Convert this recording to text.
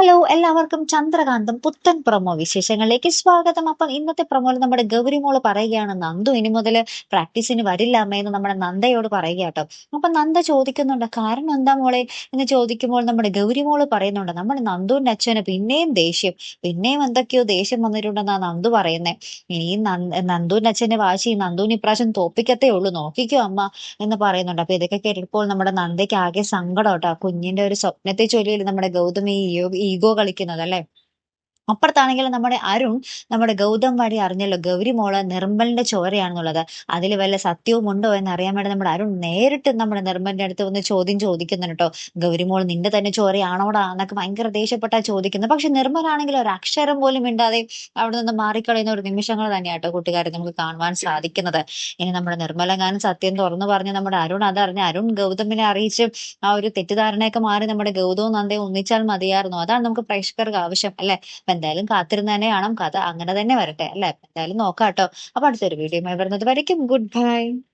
Hello എല്ലാവർക്കും ചന്ദ്രകാന്തം പുത്തൻ promo വിശേഷങ്ങളിലേക്ക് സ്വാഗതം. അപ്പം ഇന്നത്തെ പ്രൊമോയിൽ നമ്മുടെ ഗൗരി മോള് പറയുകയാണ് നന്ദു ഇനി മുതൽ പ്രാക്ടീസിന് വരില്ല അമ്മയെന്ന് നമ്മുടെ നന്ദയോട് പറയുക കേട്ടോ. അപ്പൊ നന്ദ ചോദിക്കുന്നുണ്ട് കാരണം എന്താ മോളെ എന്ന് ചോദിക്കുമ്പോൾ നമ്മുടെ ഗൗരി മോള് പറയുന്നുണ്ട് നമ്മുടെ നന്ദുവിന്റെ അച്ഛന് പിന്നെയും ദേഷ്യം, പിന്നെയും എന്തൊക്കെയോ ദേഷ്യം വന്നിട്ടുണ്ടെന്നാ നന്ദു പറയുന്നേ. ഇനിയും നന്ദുവിന്റെ അച്ഛന്റെ വാശി നന്ദുവിന് ഇപ്രാവശ്യം തോപ്പിക്കത്തേ ഉള്ളൂ, നോക്കിക്കോ അമ്മ എന്ന് പറയുന്നുണ്ട്. അപ്പൊ ഇതൊക്കെ കേട്ടപ്പോൾ നമ്മുടെ നന്ദയ്ക്ക് ആകെ സങ്കടം കേട്ടോ. കുഞ്ഞിന്റെ ഒരു സ്വപ്നത്തെ ചൊല്ലിയില്ല നമ്മുടെ ഗൗതമി ഈഗോ കളിക്കുന്നത് അല്ലെ. അപ്പുറത്താണെങ്കിൽ നമ്മുടെ അരുൺ നമ്മുടെ ഗൗതം വഴി അറിഞ്ഞല്ലോ ഗൗരി മോള് നിർമ്മലിന്റെ ചോരയാണെന്നുള്ളത്. അതിൽ വല്ല സത്യവും ഉണ്ടോ എന്ന് അറിയാൻ വേണ്ടി നമ്മുടെ അരുൺ നേരിട്ട് നമ്മുടെ നിർമ്മലിന്റെ അടുത്ത് വന്ന് ചോദ്യം ചോദിക്കുന്നുണ്ട് കേട്ടോ. ഗൗരി മോൾ നിന്റെ തന്നെ ചോരയാണോടാ എന്നൊക്കെ ഭയങ്കര ദേഷ്യപ്പെട്ടാ ചോദിക്കുന്നത്. പക്ഷെ നിർമ്മലാണെങ്കിൽ ഒരു അക്ഷരം പോലും മിണ്ടാതെ അവിടെ നിന്ന് മാറിക്കളയുന്ന ഒരു നിമിഷങ്ങൾ തന്നെയാട്ടോ കൂട്ടുകാരെ നമുക്ക് കാണുവാൻ സാധിക്കുന്നത്. ഇനി നമ്മുടെ നിർമ്മലങ്ങാനും സത്യം തുറന്നു പറഞ്ഞ് നമ്മുടെ അരുൺ അതറിഞ്ഞ് അരുൺ ഗൗതമിനെ അറിയിച്ച് ആ ഒരു തെറ്റിദ്ധാരണയൊക്കെ മാറി നമ്മുടെ ഗൗതവും നന്ദയും ഒന്നിച്ചാൽ മതിയായിരുന്നു. അതാണ് നമുക്ക് പ്രേക്ഷകർക്ക് ആവശ്യം അല്ലെ. എന്തായാലും കാത്തിരുന്ന് തന്നെ കാണാം, കഥ അങ്ങനെ തന്നെ വരട്ടെ അല്ലെ. എന്തായാലും നോക്കാം കേട്ടോ. അപ്പൊ അടുത്തൊരു വീഡിയോ വരുന്നത് വരയ്ക്കും ഗുഡ് ബൈ.